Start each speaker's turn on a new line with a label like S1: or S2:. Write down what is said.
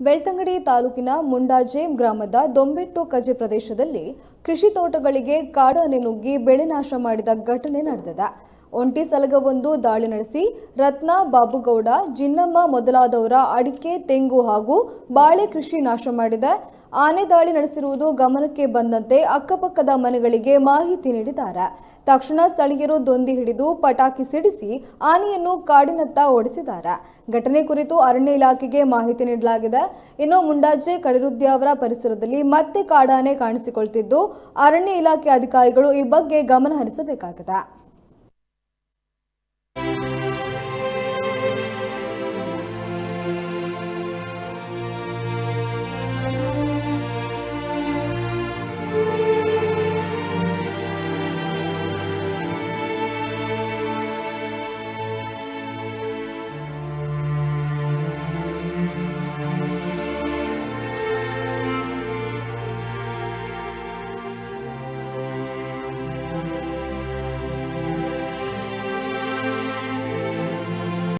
S1: ಬೆಳ್ತಂಗಡಿ ತಾಲೂಕಿನ ಮುಂಡಾಜೆ ಗ್ರಾಮದ ದೊಂಬೆಟ್ಟು ಕಜೆ ಪ್ರದೇಶದಲ್ಲಿ ಕೃಷಿ ತೋಟಗಳಿಗೆ ಕಾಡಾನೆ ನುಗ್ಗಿ ಬೆಳೆ ನಾಶ ಮಾಡಿದ ಘಟನೆ ನಡೆದಿದೆ. ಒಂಟಿ ಸಲಗವೊಂದು ದಾಳಿ ನಡೆಸಿ ರತ್ನ, ಬಾಬುಗೌಡ, ಜಿನ್ನಮ್ಮ ಮೊದಲಾದವರ ಅಡಿಕೆ, ತೆಂಗು ಹಾಗೂ ಬಾಳೆ ಕೃಷಿ ನಾಶ ಮಾಡಿದೆ. ಆನೆ ದಾಳಿ ನಡೆಸಿರುವುದು ಗಮನಕ್ಕೆ ಬಂದಂತೆ ಅಕ್ಕಪಕ್ಕದ ಮನೆಗಳಿಗೆ ಮಾಹಿತಿ ನೀಡಿದ್ದಾರೆ. ತಕ್ಷಣ ಸ್ಥಳೀಯರು ದೊಂದಿ ಹಿಡಿದು ಪಟಾಕಿ ಸಿಡಿಸಿ ಆನೆಯನ್ನು ಕಾಡಿನತ್ತ ಓಡಿಸಿದ್ದಾರೆ. ಘಟನೆ ಕುರಿತು ಅರಣ್ಯ ಇಲಾಖೆಗೆ ಮಾಹಿತಿ ನೀಡಲಾಗಿದೆ. ಇನ್ನು ಮುಂಡಾಜೆ ಕಡಿರುದ್ಯಾವರ ಪರಿಸರದಲ್ಲಿ ಮತ್ತೆ ಕಾಡಾನೆ ಕಾಣಿಸಿಕೊಳ್ತಿದ್ದು ಅರಣ್ಯ ಇಲಾಖೆ ಅಧಿಕಾರಿಗಳು ಈ ಬಗ್ಗೆ ಗಮನ ಹರಿಸಬೇಕಾಗಿದೆ.